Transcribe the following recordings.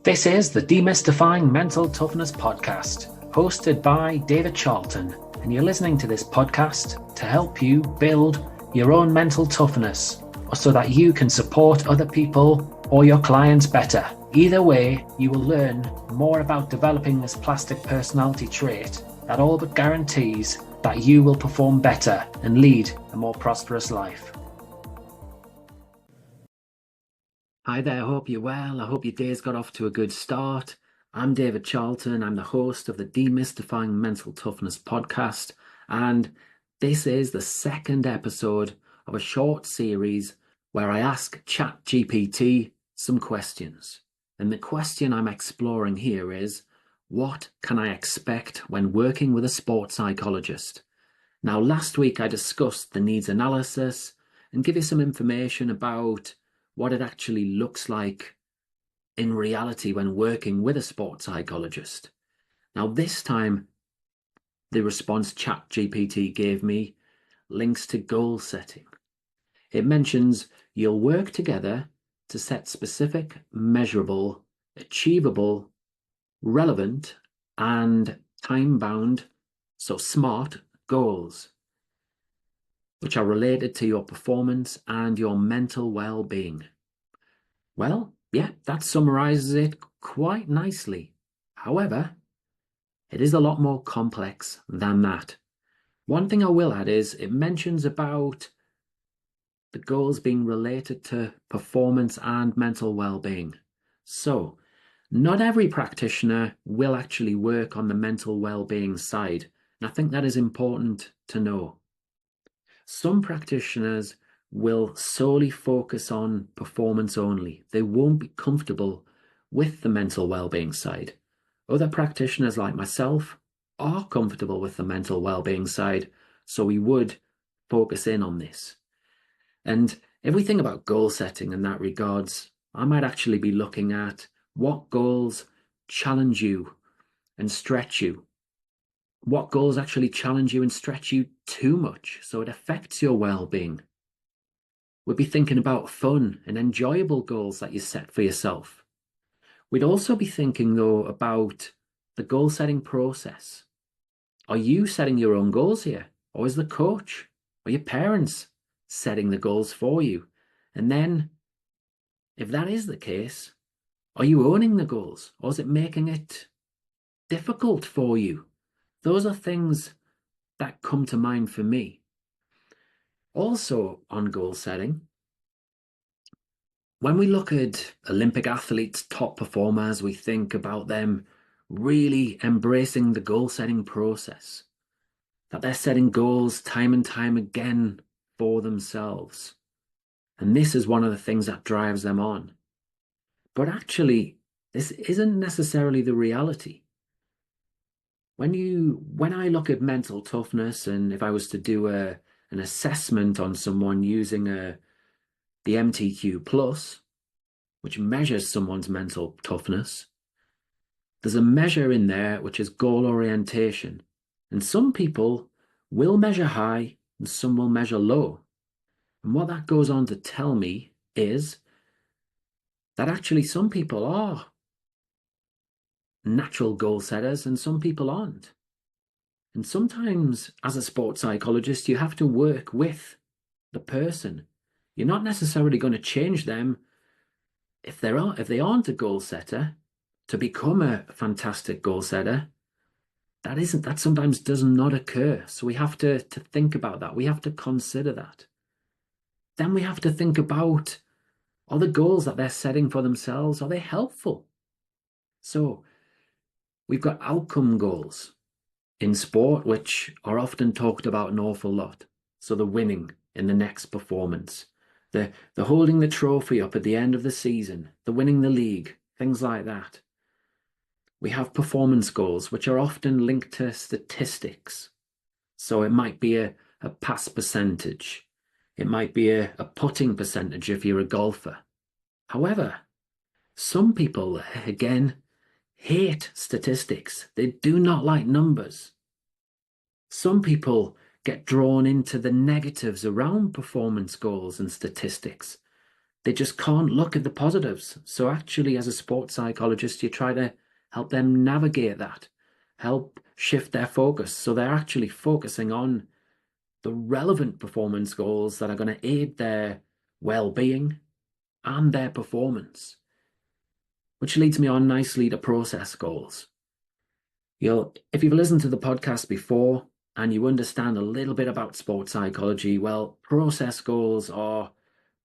This is the Demystifying Mental Toughness podcast, hosted by David Charlton, and you're listening to this podcast to help you build your own mental toughness, or so that you can support other people or your clients better. Either way, you will learn more about developing this plastic personality trait that all but guarantees that you will perform better and lead a more prosperous life. Hi there, I hope you're well. I hope your day's got off to a good start. I'm David Charlton. I'm the host of the Demystifying Mental Toughness podcast, and this is the second episode of a short series where I ask ChatGPT some questions. And the question I'm exploring here is, what can I expect when working with a sports psychologist? Now, last week I discussed the needs analysis and give you some information about what it actually looks like in reality when working with a sports psychologist. Now, this time, the response ChatGPT gave me links to goal setting. It mentions you'll work together to set specific, measurable, achievable, relevant, and time-bound, so SMART goals, which are related to your performance and your mental well-being. Well, yeah, that summarizes it quite nicely. However, it is a lot more complex than that. One thing I will add is it mentions about the goals being related to performance and mental well-being. So, not every practitioner will actually work on the mental well-being side, and I think that is important to know. Some practitioners will solely focus on performance only. They won't be comfortable with the mental well-being side. Other practitioners like myself are comfortable with the mental well-being side, so we would focus in on this. And if we think about goal setting in that regards, I might actually be looking at what goals challenge you and stretch you. What goals actually challenge you and stretch you too much, so it affects your well-being. We'd be thinking about fun and enjoyable goals that you set for yourself. We'd also be thinking, though, about the goal-setting process. Are you setting your own goals here? Or is the coach or your parents setting the goals for you? And then, if that is the case, are you owning the goals? Or is it making it difficult for you? Those are things that come to mind for me. Also on goal setting, when we look at Olympic athletes, top performers, we think about them really embracing the goal setting process, that they're setting goals time and time again for themselves. And this is one of the things that drives them on. But actually, this isn't necessarily the reality. When I look at mental toughness, and if I was to do an assessment on someone using the MTQ Plus, which measures someone's mental toughness, there's a measure in there which is goal orientation. And some people will measure high and some will measure low. And what that goes on to tell me is that actually some people are natural goal setters and some people aren't. And sometimes as a sports psychologist, you have to work with the person. You're not necessarily going to change them if they aren't a goal setter to become a fantastic goal setter. That sometimes does not occur. So we have to think about that. We have to consider that. Then we have to think about, are the goals that they're setting for themselves, are they helpful? So we've got outcome goals in sport, which are often talked about an awful lot. So the winning in the next performance, the holding the trophy up at the end of the season, the winning the league, things like that. We have performance goals, which are often linked to statistics. So it might be a pass percentage. It might be a putting percentage if you're a golfer. However, some people, again, hate statistics. They do not like numbers. Some people get drawn into the negatives around performance goals and statistics. They just can't look at the positives. So actually, as a sports psychologist, you try to help them navigate that, help shift their focus. So they're actually focusing on the relevant performance goals that are going to aid their well-being and their performance, which leads me on nicely to process goals. If you've listened to the podcast before and you understand a little bit about sports psychology, well, process goals are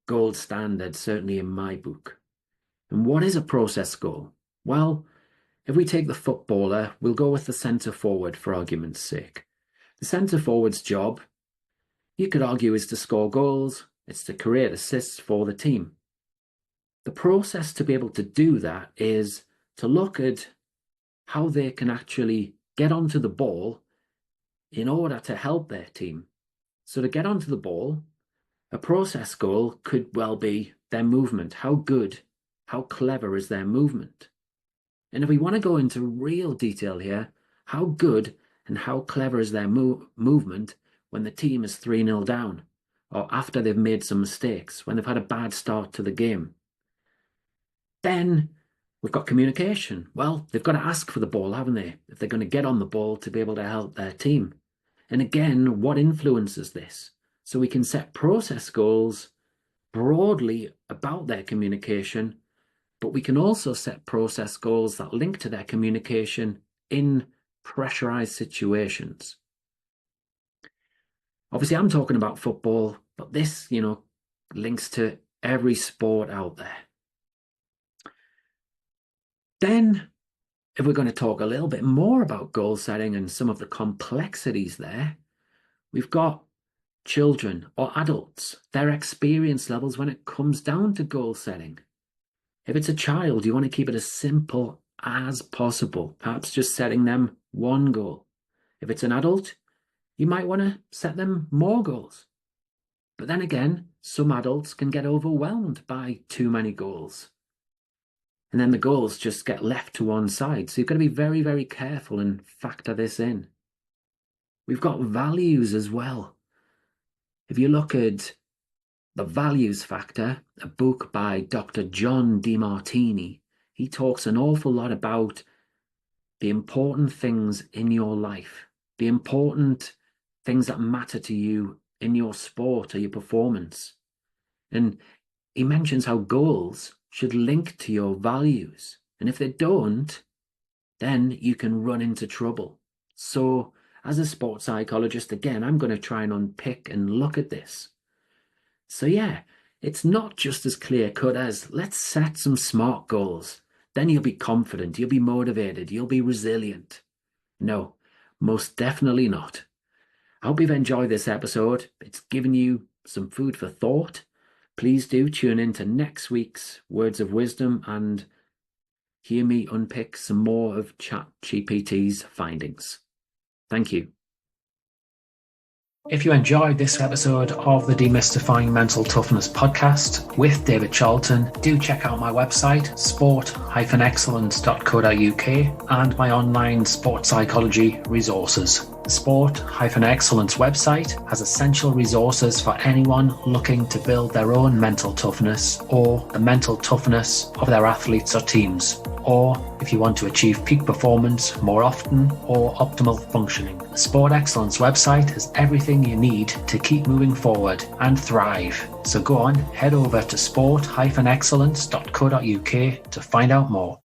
gold standard, certainly in my book. And what is a process goal? Well, if we take the footballer, we'll go with the centre forward for argument's sake. The centre forward's job, you could argue, is to score goals. It's to create assists for the team. The process to be able to do that is to look at how they can actually get onto the ball in order to help their team. So to get onto the ball, a process goal could well be their movement. How good, how clever is their movement? And if we want to go into real detail here, how good and how clever is their movement when the team is 3-0 down, or after they've made some mistakes, when they've had a bad start to the game? Then we've got communication. Well, they've got to ask for the ball, haven't they? If they're going to get on the ball to be able to help their team. And again, what influences this? So we can set process goals broadly about their communication, but we can also set process goals that link to their communication in pressurized situations. Obviously, I'm talking about football, but this, links to every sport out there. Then, if we're going to talk a little bit more about goal setting and some of the complexities there, we've got children or adults, their experience levels when it comes down to goal setting. If it's a child, you want to keep it as simple as possible, perhaps just setting them one goal. If it's an adult, you might want to set them more goals. But then again, some adults can get overwhelmed by too many goals. And then the goals just get left to one side. So you've got to be very, very careful and factor this in. We've got values as well. If you look at The Values Factor, a book by Dr. John DeMartini, he talks an awful lot about the important things in your life, the important things that matter to you in your sport or your performance. And he mentions how goals should link to your values. And if they don't, then you can run into trouble. So as a sports psychologist, again, I'm going to try and unpick and look at this. So yeah, it's not just as clear cut as let's set some smart goals. Then you'll be confident, you'll be motivated, you'll be resilient. No, most definitely not. I hope you've enjoyed this episode. It's given you some food for thought. Please do tune in to next week's Words of Wisdom and hear me unpick some more of ChatGPT's findings. Thank you. If you enjoyed this episode of the Demystifying Mental Toughness podcast with David Charlton, do check out my website, sport-excellence.co.uk, and my online sports psychology resources. The Sport-Excellence website has essential resources for anyone looking to build their own mental toughness or the mental toughness of their athletes or teams, or if you want to achieve peak performance more often or optimal functioning. The Sport Excellence website has everything you need to keep moving forward and thrive. So go on, head over to sport-excellence.co.uk to find out more.